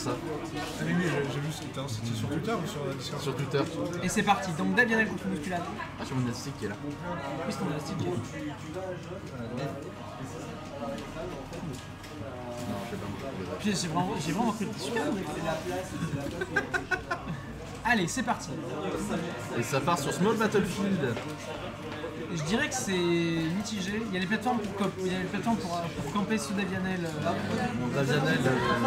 ça. Ah oui, j'ai vu c'était sur Twitter ou sur la Discord? Sur Twitter. Et c'est parti, donc Davianel contre Bousculade. Ah, c'est mon élastique qui est là. Oui, c'est ton élastique. Non, j'ai pas. Puis j'ai vraiment cru que super. Allez, c'est parti. Et ça part sur Small Battlefield. Je dirais que c'est mitigé. Il y a les plateformes pour camper ce Davianel. Mon Davianel.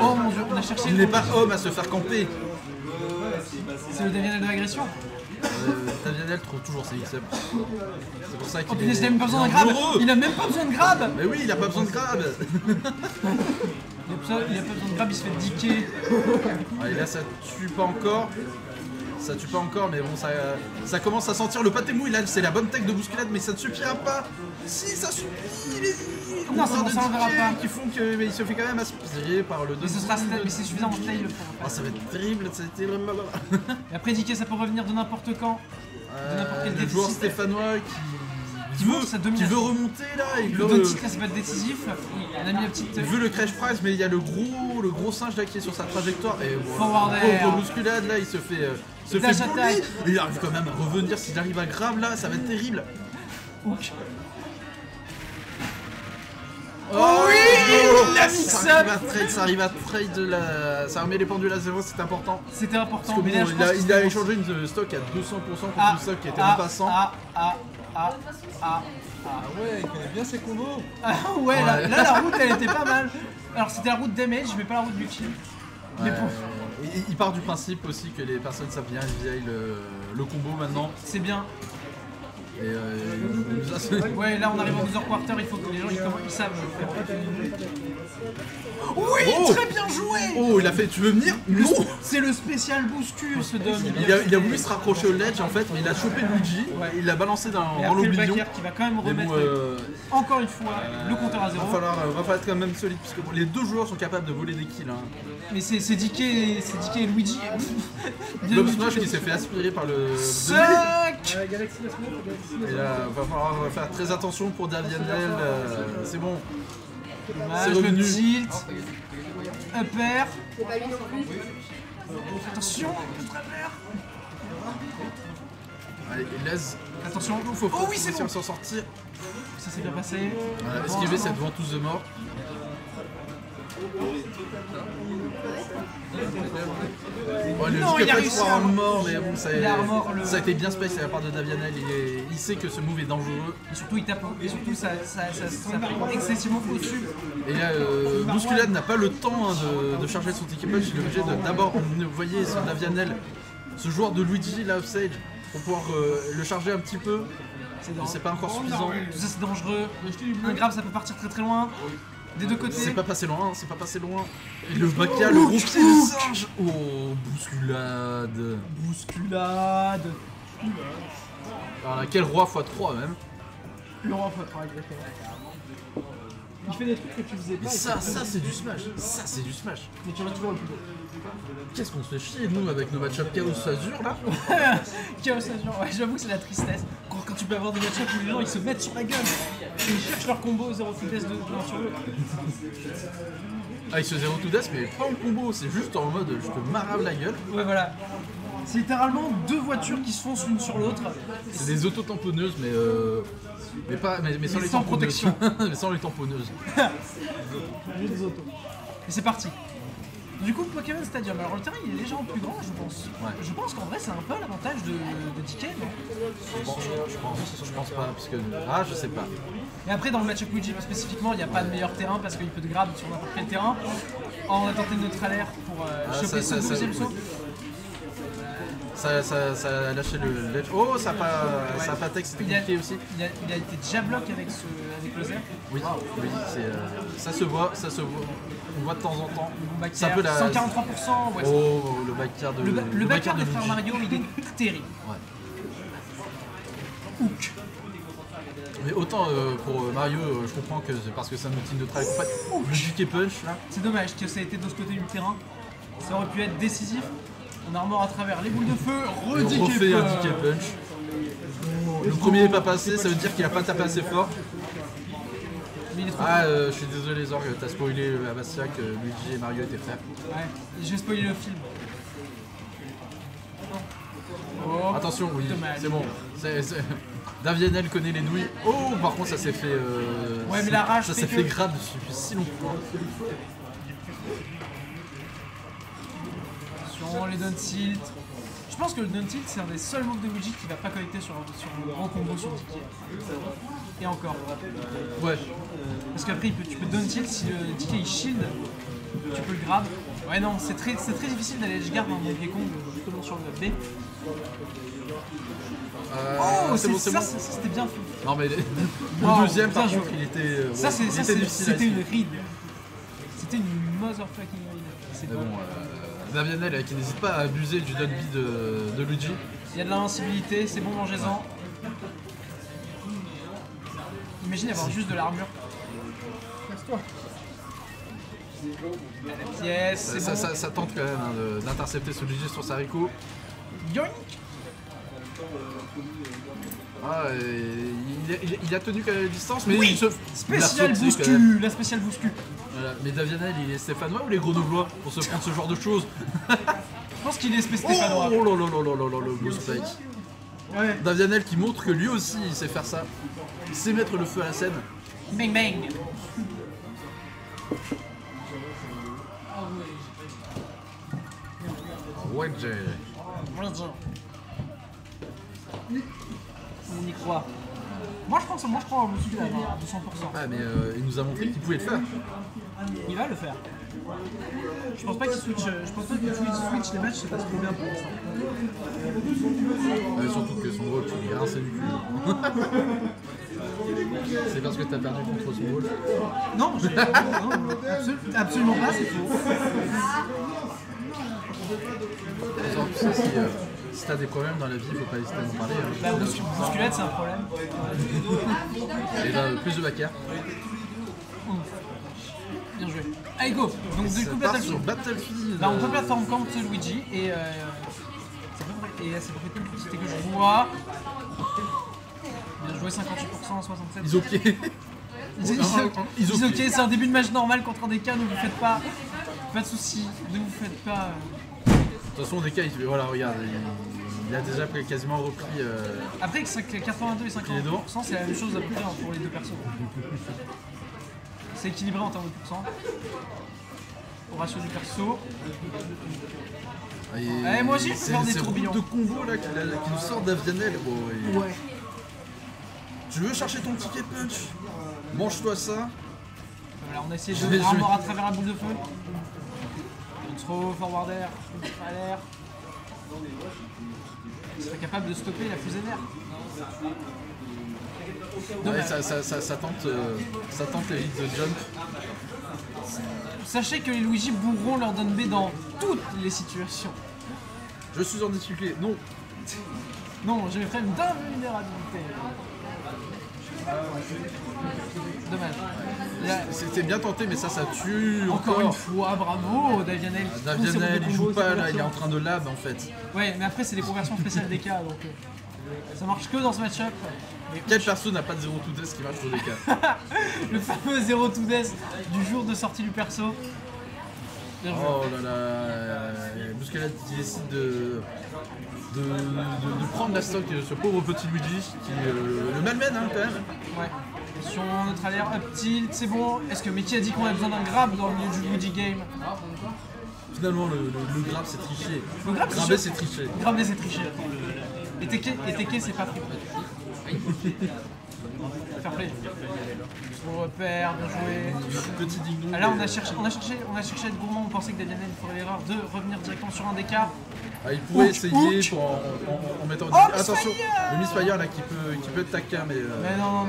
Oh mon dieu, on a cherché. Il n'est pas homme à se faire camper. C'est le Davianel de l'agression. Davianel trouve toujours ses X-Up. C'est pour ça Oh qu'il putain, il a même pas besoin d'un grab. Il a même pas besoin de grab. Mais oui, il a pas besoin de grab. Il a pas besoin de grab, il se fait diquer. Et là, ça tue pas encore. Ça tue pas encore, mais bon, ça commence à sentir le pâté mou. Là, c'est la bonne tech de bousculade, mais ça ne suffira pas. Si, ça suffit. Non, ça ne verra pas. Qui font qu'il se fait quand même aspirer par le Mais mais c'est suffisamment taille le Oh, ça va être terrible, ça va être terrible. Et après, diquer, ça peut revenir de n'importe quand. De n'importe quel le joueur déficit. stéphanois qui veut remonter là. Il Le veut, titre, là, c'est pas décisif. On a mis la petite. il veut le crash prize, mais il y a le gros singe là qui est sur sa trajectoire. Et Forward air. pauvre bousculade là, il se fait Dash bully. attack. Mais il arrive quand même à revenir s'il arrive à grave là, ça va être terrible. Hook. Oh oui, la ça arrive à trade ça remet les pendules à zéro, c'est important. C'était important. Parce que Mais bon, là, je pense il que a c'était échangé une stock à 200% contre une stock qui était même pas 100. Ah ouais, il connaît bien ses combos. Ah ouais, là, la route elle était pas mal. Alors c'était la route damage, mais pas la route du kill. Mais Ouais. bon, Il part du principe aussi que les personnes savent bien vieilles le combo maintenant. c'est bien. Et Ouais, là on arrive en 2h quarter, il faut que les gens ils savent faire. Oui, Oh très bien joué. Oh, il a fait, tu veux venir? Non. C'est le spécial bouscule ce dom. Il a voulu se rapprocher au ledge en fait, mais il a chopé Luigi, il l'a balancé Et dans après le l'oblivion. backer qui va quand même Mais remettre bon, encore une fois le compteur à zéro. va falloir être quand même solide, puisque bon, les deux joueurs sont capables de voler des kills. Hein. Mais c'est Dicky et Luigi. Bien Bob Luigi. Smash qui s'est fait aspirer par le... Suck. Et là, va falloir faire très attention pour Davianel, c'est bon. Dommage, revenu. le tilt. Upper. Attention, le travers. Allez, il laisse. Attention, Faut oh oui, c'est réussir bon. à s'en sortir. Ça s'est bien passé. Voilà, esquiver cette ventouse de mort. Oh, le Non, Duke il a of réussi Fate à- sera mort, mais bon, il a armor le- ça a été bien space de la part de Davianel. Il sait que ce move est dangereux. Et surtout, il tape. Et surtout, ça fait excessivement au-dessus. Et là, Bousculade n'a pas le temps de charger son ticket punch. Il est obligé de d'abord, vous voyez, ce Davianel, ce joueur de Luigi, là, offstage, pour pouvoir le charger un petit peu. Mais c'est pas encore suffisant. Tout ça, c'est dangereux. Un grab, ça peut partir très très loin. Des deux côtés. C'est pas passé loin, c'est pas passé loin. Et le Baka, le gros pied de singe. Oh, Bousculade. Bousculade. Alors là, quel roi x3 même. Le roi x3, exactement. Il fait des trucs que tu faisais pas. Mais ça c'est du smash. Ça c'est du smash. Mais tu restes toujours le plus beau. Qu'est-ce qu'on se fait chier nous avec nos match-up Chaos Azur là. Chaos Azure, ouais, j'avoue que c'est la tristesse. Quand tu peux avoir des match-ups où les gens ils se mettent sur la gueule. Ils cherchent leur combo 0 fitness de l'un sur l'autre. Ah, il se 0 to death, mais pas en combo, c'est juste en mode je te marave la gueule. Ouais, voilà. C'est littéralement deux voitures qui se foncent l'une sur l'autre. C'est des auto-tamponneuses, mais sans les sans tamponneuses. protection. Mais sans les tamponneuses. J'ai des autos. Et c'est parti. Du coup, Pokémon Stadium. Alors le terrain il est légèrement plus grand, je pense. Ouais. Je pense qu'en vrai c'est un peu l'avantage de DK, non? Je pense pas, parce que. Ah, je sais pas. Et après dans le match-up Luigi spécifiquement, il n'y a pas de meilleur terrain parce qu'il peut te grab sur n'importe quel terrain. On a tenté de neutralaire pour choper son deuxième saut. Ça a lâché le ledge. Oh, ça a pas texte techniqué aussi. Il a été déjà bloc avec le Zer. Oui, ça se voit. On voit de temps en temps. C'est un peu la. 143%, ouais. Oh, le backer de Le backer de des frères Luigi. Mario, il est terrible. Ouais. Hook. Mais autant pour Mario, je comprends que c'est parce que c'est un outil neutral. En fait, le DK punch là. C'est dommage que ça ait été de ce côté du terrain. Ça aurait pu être décisif. On armore à travers les boules de feu, On refait un DK punch. Le premier n'est pas passé, ça veut dire qu'il a pas tapé assez fort. Mais il est trop Ah, je suis désolé Zorg, t'as spoilé à Bastia que Luigi et Mario étaient frères. Ouais, j'ai spoilé le film. Oh, Attention, oui, dommage. c'est bon. Davienel connaît les nouilles. Oh, par contre, ça s'est fait. Ouais, mais la rage ça fait s'est fait que- grave depuis si longtemps. Attention, les down tilt. Je pense que le down tilt c'est un des seuls moves de Luigi qui va pas connecter sur le grand combo sur Dicky. Et encore. Ouais. Parce qu'après tu peux down tilt si le Dicky il shield, tu peux le grab. Ouais non, c'est très difficile d'aller edge guard dans Donkey Kong justement sur le B. Oh, c'est bon, ça, c'est bon. c'était bien fait. Non, mais le Wow, deuxième, par bien contre, joué. il était. Ça, il était difficile à c'était une suivre. ride. C'était une motherfucking ride. C'est Mais bon. bon, Davienel qui n'hésite pas à abuser du down B de Luigi. Il y a de l'invincibilité, c'est bon, mangez-en. Imagine avoir juste de l'armure. Casse-toi. La pièce, c'est bon. Ça tente quand même hein, d'intercepter ce Luigi sur Sariko. Yoink. Ah, il a tenu qu'à la distance, mais Oui, il se. Spécial il a sauté, quand bouscule, même. la spéciale bouscule. Voilà. Mais Davienel, il est stéphanois ou les grenoblois pour se prendre ce genre de choses? Je pense qu'il est Oh stéphanois. là là là là là là, le blue spike. Ouais. Davienel qui montre que lui aussi il sait faire ça. Il sait mettre le feu à la scène. Bang bang. Ouais, j'ai. On y croit. Moi je crois au bouscule à 200%. Ah, mais il nous a montré qu'il pouvait le faire. Il va le faire. Je pense pas qu'il switch. Je pense pas qu'il switch les matchs, c'est pas trop bien pour l'instant. Surtout que son rôle, tu lui rincé du cul. C'est parce que t'as perdu contre son rôle. Non, absolument pas, c'est faux. Genre, tu sais, si t'as des problèmes dans la vie, faut pas hésiter à nous parler. Hein. La bousculette, c'est un problème. Et là, plus de backer. Bien joué. Allez, go. Donc, du Ça coup, part sur Battlefield. Battlefield. Là, on peut plateforme camp Luigi et c'est à peu près tout le c'était que je vois. Bien joué, 58%, 67%. Isoké. Isoké, c'est un début de match normal contre un DK, ne vous faites pas. Pas de soucis, ne vous faites pas. De toute façon, des cas, voilà, regarde, il a déjà quasiment repris. Après, 82 et 50%, c'est la même chose à peu près pour les deux persos. C'est équilibré en termes de pourcent. Au ratio du perso. Et moi aussi, je peux faire des tourbillons. de combo là qui nous sort d'Avianel. Oh, Ouais. Tu veux chercher ton ticket punch? Mange-toi ça. Voilà, on a essayé Je de vais- armor à travers la boule de feu. Trop forward air, à l'air. Il serait capable de stopper la fusée d'air. Ouais, ça tente les hits de jump. Sachez que les Luigi bourront leur down B dans toutes les situations. Je suis en difficulté. Non. Non, j'ai mes problèmes d'invulnérabilité. Dommage. Là, C'était bien tenté, mais ça tue encore une fois, bravo Davianel. qui trouve ses Davianel, bons il joue combos, pas ses là, il est en conversions. train de lab en fait. Ouais, mais après c'est des conversions spéciales DK, donc ça marche que dans ce match-up. Mais Quel perso n'a pas de 0 to death qui marche au DK? le fameux 0 to death du jour de sortie du perso. Bien joué. Oh là là, Bousculade qui décide de prendre la stock ce pauvre petit Luigi qui le malmène hein, quand même. Ouais. Sur notre alerte up tilt, c'est bon. Est-ce que Mickey a dit qu'on a besoin d'un grab dans le milieu du Luigi game? Finalement le grab c'est triché. Le grab, c'est Grabber sûr. c'est triché. Grab c'est triché. Et Teke c'est pas free play. Fair play. Bon repère, bien joué. Petit ding dong. Ah, là on a cherché à être gourmand, on pensait que Davianel ferait l'erreur de revenir directement sur un DK. Ah, il pourrait Ouch, essayer ouch. en mettant Oh, attention, Misfire le Misfire là qui peut être taquin mais Mais non.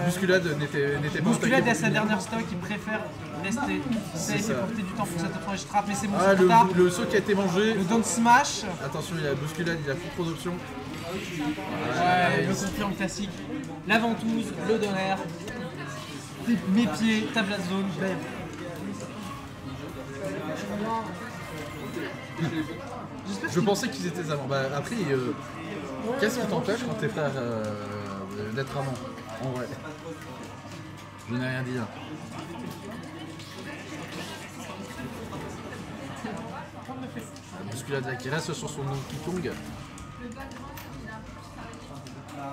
Bousculade n'était pas Bousculade attaqué à sa beaucoup. dernière stock, il préfère rester safe et ça. porter du temps pour cette approche trap, mais c'est bon, Ah c'est trop tard. le saut qui a été mangé. Le down smash. Attention il a Bousculade, il a plus trop d'options. Ouais, le confirme classique. La ventouse, le donner. Mes pieds, table de zone, bam. Je pensais qu'ils étaient amants. Bah, après, qu'est-ce qui t'empêche quand t'es frère d'être amant en vrai? Je n'ai rien dit. Hein. Bousculade là qui reste sur son Donkey Kong.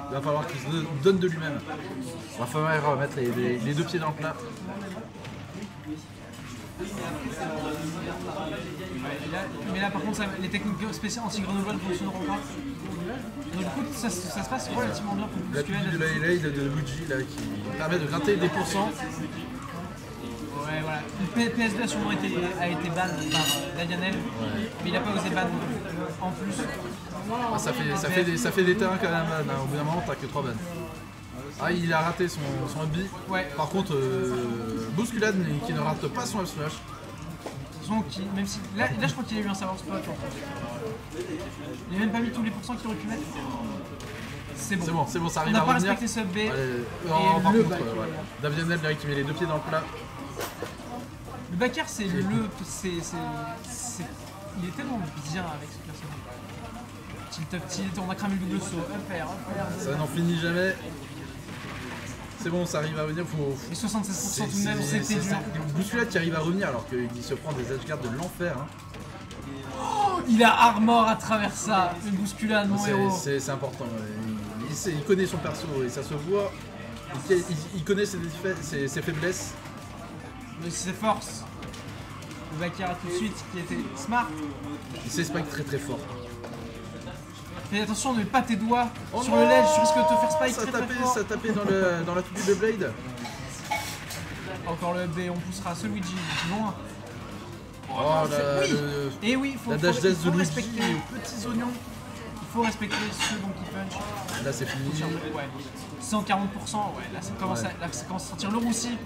Il va falloir qu'il se donne de lui-même. Il va falloir remettre les deux pieds dans le plat. Mais là par contre les techniques spéciales anti-grenouille ne fonctionneront pas. Donc du coup ça se passe relativement bien pour La Bousculade. de l'Highlight de Luigi là, qui permet de gratter des pourcents. Ouais voilà. Le PS2 a sûrement été ban par Davianel, mais il n'a pas osé ban en plus. Ah, ça fait des terrains quand même, hein. Au bout d'un moment t'as que 3 bannes. Ah, il a raté son up-B. Ouais. Par contre, Bousculade qui ne rate pas son up-smash. Même si, là je crois qu'il a eu un savoir spot en fait. Il n'a même pas mis tous les pourcents qu'il aurait pu mettre. C'est bon, ça On arrive n'a à pas revenir. respecté sub B. Par le contre, back. Davianel là, qui met les deux pieds dans le plat. Le backer c'est il est tellement bien avec ce personnage. Tilt up tilt, on a cramé le double saut, up air. Ça n'en finit jamais. C'est bon, ça arrive à revenir. Et 76% tout de même, c'était dur. Bousculade qui arrive à revenir alors qu'il se prend des edge guards de l'enfer. Hein. Oh, il a armor à travers ça, une bousculade, mon héros. C'est important. Il connaît son perso et ça se voit. Il connaît ses faiblesses. Mais ses forces. Le backer tout de suite qui était smart. Il sait spike très très fort. Fais attention, ne mets pas tes doigts sur le ledge, tu risques de te faire spike très fort. Ça tapait dans la touche de Blade. Encore le B, on poussera ce Luigi, loin. Oh, Et oui, il faut dash de Luigi respecter. aux petits oignons. Il faut respecter ce Donkey Punch. Là c'est fini. Ouais. 140%, ouais, là ça commence à sortir le roussi.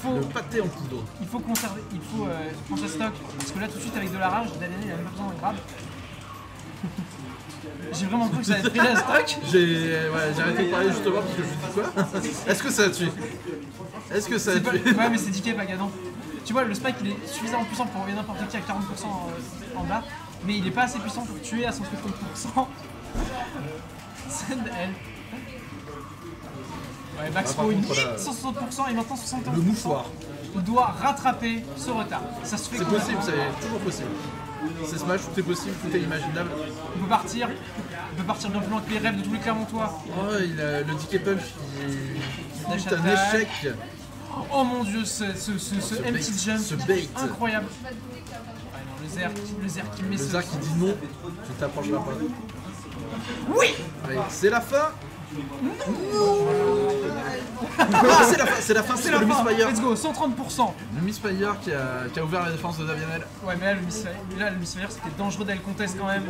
Le pâté en poudre. Il faut conserver, il faut prendre sa stock. Parce que là tout de suite avec de la rage, Daniel il a même pas besoin de grab. J'ai vraiment cru que ça allait être pris la stock. J'ai arrêté de parler justement parce que je me dis quoi. Est-ce que ça a tué? Est-ce que ça a tué? Ouais mais c'est DK pas gagnant. Tu vois le spike il est suffisamment puissant pour envoyer n'importe qui à 40% en bas. Mais il est pas assez puissant pour tuer à 160%. Send L. Ouais, Max par Pro une contre, là, 160% et maintenant 71%. Le mouchoir. Il doit rattraper ce retard. Ça se fait. C'est possible, c'est toujours possible. C'est Smash, tout est possible, tout est imaginable. On peut partir bien plus loin que les rêves de tous les Clermontois. Oh, il a le DK Punch qui est un échec. Oh mon dieu, ce empty jump, ce bait. incroyable. Ouais, non, le Zer qui met Le Zer qui dit non, tu t'approcheras pas. Oui. Allez, c'est la fin. C'est la fin, c'est le Misfire. Let's go, 130%. Le Misfire qui a ouvert la défense de Davianel. Ouais, mais là, le Misfire, c'était dangereux d'aller contest quand même.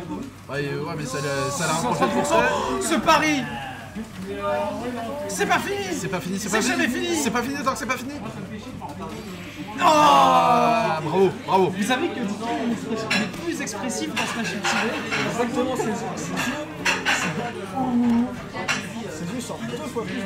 Ouais, mais ça l'a rapproché de 130%. Ce pari. C'est pas fini. C'est pas fini, C'est jamais fini. C'est pas fini tant que c'est pas fini. Oh, bravo. vous savez que les plus expressifs dans Smash Ultimate, exactement c'est C'est juste en 2 fois plus de